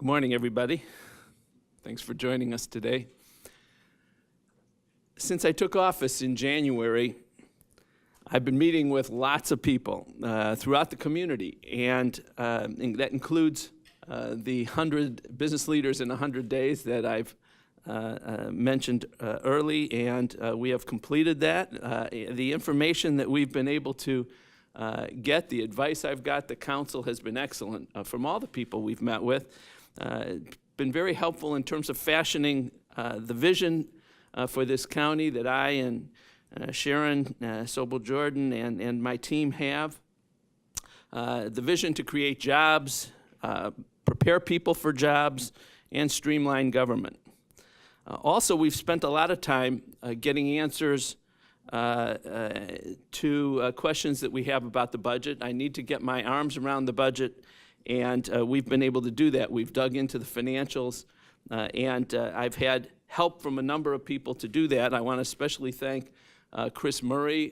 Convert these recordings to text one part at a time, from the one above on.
Good morning, everybody. Thanks for joining us today. Since I took office in January, I've been meeting with lots of people throughout the community, and that includes the 100 business leaders in 100 days that I've mentioned early, and we have completed that. The information that we've been able to get, the advice I've got, the counsel has been excellent from all the people we've met with. Been very helpful in terms of fashioning the vision for this county that I and Sharon Sobel-Jordan and my team have. The vision to create jobs, prepare people for jobs, and streamline government. Also, we've spent a lot of time getting answers to questions that we have about the budget. I need to get my arms around the budget, and we've been able to do that. We've dug into the financials, and I've had help from a number of people to do that. I want to especially thank Chris Murray,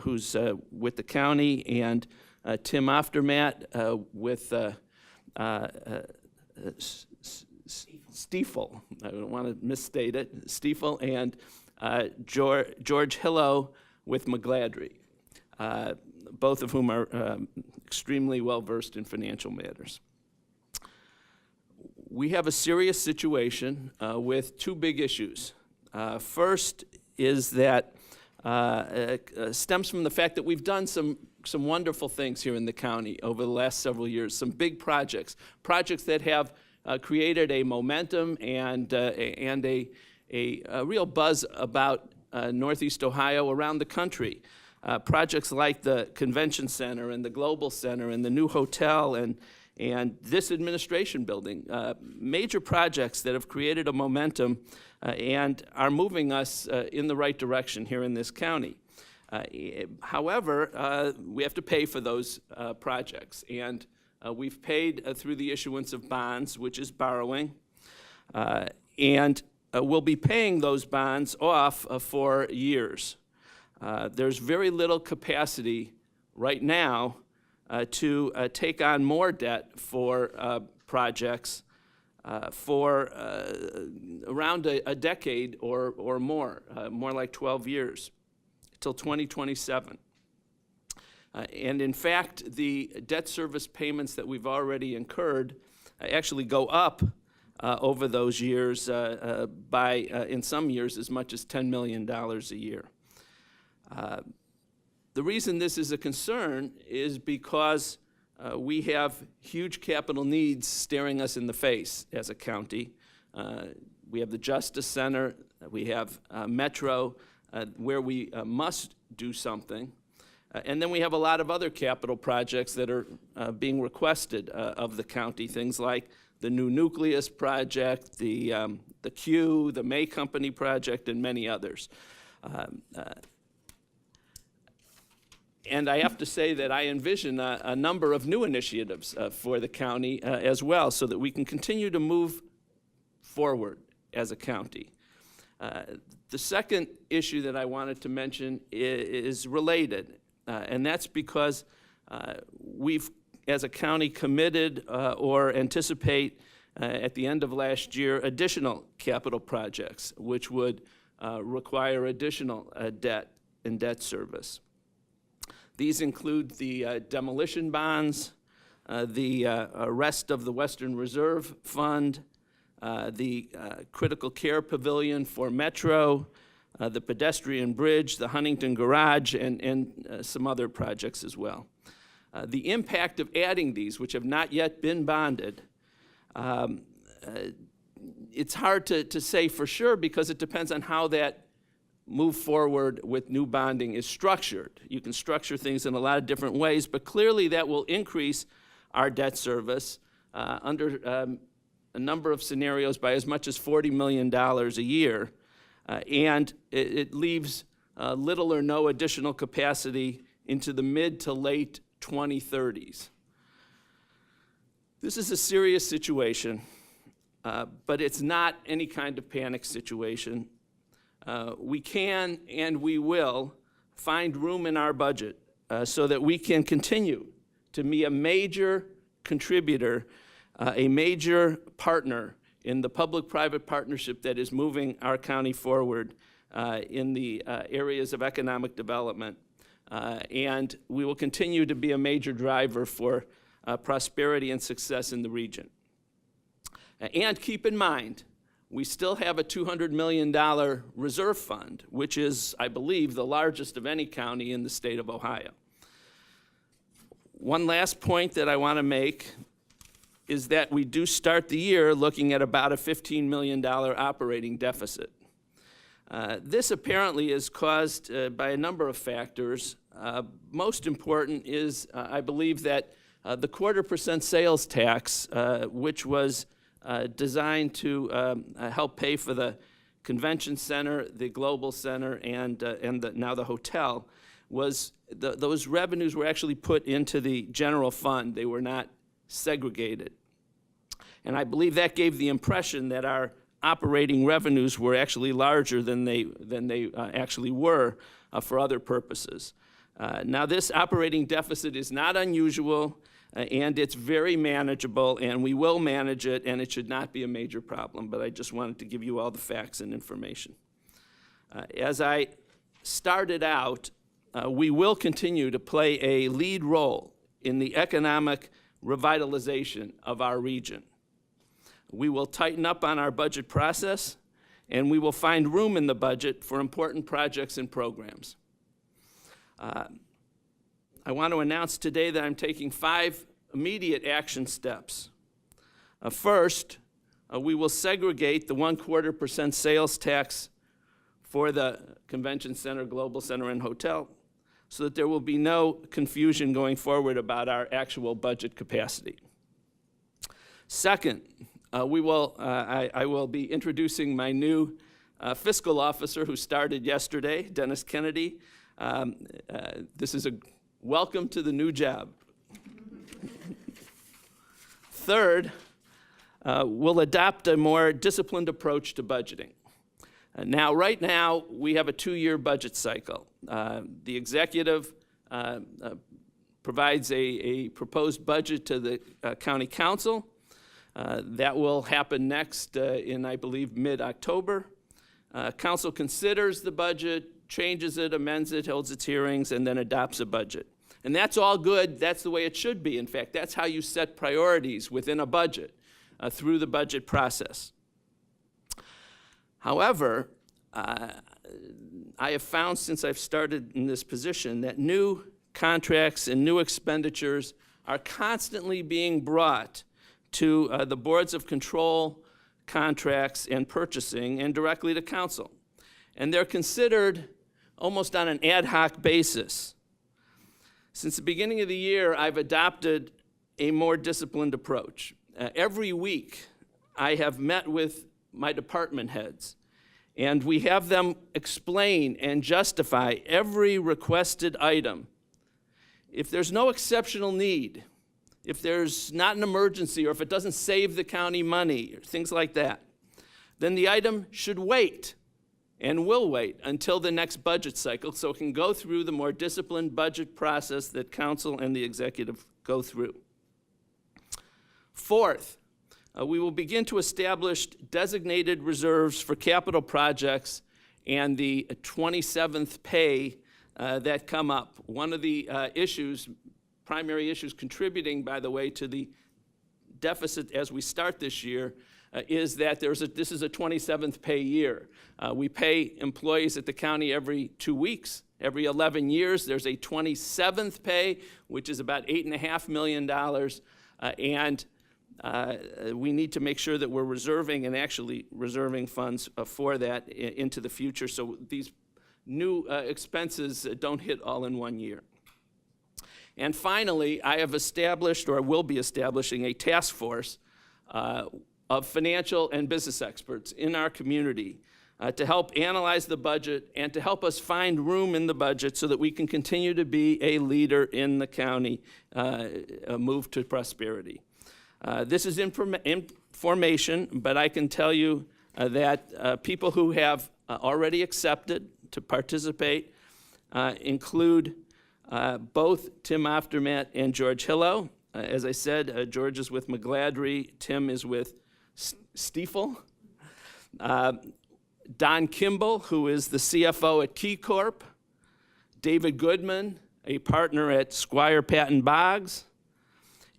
who's with the county, and Tim Aftermath with Stiefel. I don't want to misstate it. Stiefel, and George Hillo with McGladrey, both of whom are extremely well-versed in financial matters. We have a serious situation with two big issues. First is that stems from the fact that we've done some wonderful things here in the county over the last several years, some big projects that have created a momentum and a real buzz about Northeast Ohio around the country. Projects like the Convention Center and the Global Center and the new hotel and this administration building, major projects that have created a momentum and are moving us in the right direction here in this county. However, we have to pay for those projects, and we've paid through the issuance of bonds, which is borrowing, and we'll be paying those bonds off for years. There's very little capacity right now to take on more debt for projects for around a decade or more like 12 years, till 2027. And in fact, the debt service payments that we've already incurred actually go up over those years by, in some years, as much as $10 million a year. The reason this is a concern is because we have huge capital needs staring us in the face as a county. We have the Justice Center, we have Metro, where we must do something. And then we have a lot of other capital projects that are being requested of the county, things like the new nucleus project, the Q, the May Company project, and many others. And I have to say that I envision a number of new initiatives for the county as well, so that we can continue to move forward as a county. The second issue that I wanted to mention is related, and that's because we've, as a county, committed or anticipate at the end of last year additional capital projects, which would require additional debt and debt service. These include the demolition bonds, the rest of the Western Reserve Fund, the critical care pavilion for Metro, the pedestrian bridge, the Huntington Garage, and some other projects as well. The impact of adding these, which have not yet been bonded, it's hard to say for sure because it depends on how that move forward with new bonding is structured. You can structure things in a lot of different ways, but clearly that will increase our debt service under a number of scenarios by as much as $40 million a year, and it leaves little or no additional capacity into the mid to late 2030s. This is a serious situation, but it's not any kind of panic situation. We can and we will find room in our budget so that we can continue to be a major contributor a major partner in the public-private partnership that is moving our county forward in the areas of economic development. And we will continue to be a major driver for prosperity and success in the region. And keep in mind, we still have a $200 million reserve fund, which is, I believe, the largest of any county in the state of Ohio. One last point that I want to make is that we do start the year looking at about a $15 million operating deficit. This apparently is caused by a number of factors. Most important is, I believe, that the 1/4% sales tax, which was designed to help pay for the convention center, the global center, and now the hotel, those revenues were actually put into the general fund. They were not segregated. And I believe that gave the impression that our operating revenues were actually larger than they actually were for other purposes. Now, this operating deficit is not unusual, and it's very manageable, and we will manage it, and it should not be a major problem, but I just wanted to give you all the facts and information. As I started out, we will continue to play a lead role in the economic revitalization of our region. We will tighten up on our budget process, and we will find room in the budget for important projects and programs. I want to announce today that I'm taking 5 immediate action steps. First, we will segregate the 1/4% sales tax for the convention center, global center, and hotel so that there will be no confusion going forward about our actual budget capacity. Second, I will be introducing my new fiscal officer who started yesterday, Dennis Kennedy. This is a welcome to the new job. Third, we'll adopt a more disciplined approach to budgeting. Now, right now, we have a 2-year budget cycle. The executive provides a proposed budget to the county council. That will happen next in, I believe, mid-October. Council considers the budget, changes it, amends it, holds its hearings, and then adopts a budget. And that's all good. That's the way it should be. In fact, that's how you set priorities within a budget, through the budget process. However, I have found since I've started in this position that new contracts and new expenditures are constantly being brought to the boards of control, contracts, and purchasing, and directly to council. And they're considered almost on an ad hoc basis. Since the beginning of the year, I've adopted a more disciplined approach. Every week, I have met with my department heads, and we have them explain and justify every requested item. If there's no exceptional need, if there's not an emergency, or if it doesn't save the county money, or things like that, then the item should wait and will wait until the next budget cycle so it can go through the more disciplined budget process that council and the executive go through. Fourth, we will begin to establish designated reserves for capital projects and the 27th pay that come up. One of the primary issues contributing, by the way, to the deficit as we start this year is that this is a 27th pay year. We pay employees at the county every 2 weeks. Every 11 years, there's a 27th pay, which is about $8.5 million, and we need to make sure that we're reserving and actually reserving funds for that into the future so these new expenses don't hit all in one year. And finally, I have established, or will be establishing, a task force of financial and business experts in our community to help analyze the budget and to help us find room in the budget so that we can continue to be a leader in the county, a move to prosperity. This is information, but I can tell you that people who have already accepted to participate include both Tim Oftermatt and George Hillo. As I said, George is with McGladrey, Tim is with Stiefel. Don Kimball, who is the CFO at Key Corp. David Goodman, a partner at Squire Patton Boggs.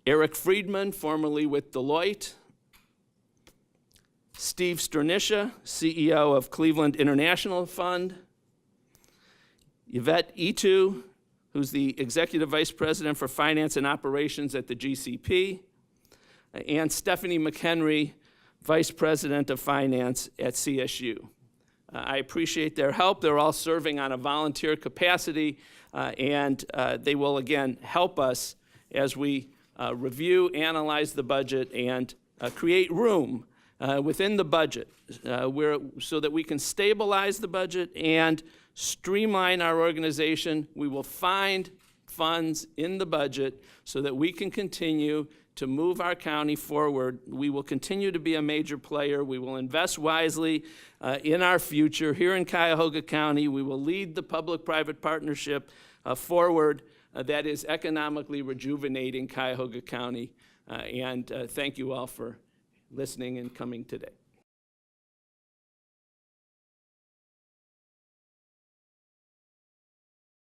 Eric Friedman, formerly with Deloitte. Steve Sternisha, CEO of Cleveland International Fund. Yvette Itu, who's the Executive Vice President for Finance and Operations at the GCP. And Stephanie McHenry, Vice President of Finance at CSU. I appreciate their help. They're all serving on a volunteer capacity, and they will, again, help us as we review, analyze the budget, and create room within the budget so that we can stabilize the budget and streamline our organization. We will find funds in the budget so that we can continue to move our county forward. We will continue to be a major player. We will invest wisely in our future here in Cuyahoga County. We will lead the public-private partnership forward that is economically rejuvenating Cuyahoga County. And thank you all for listening and coming today.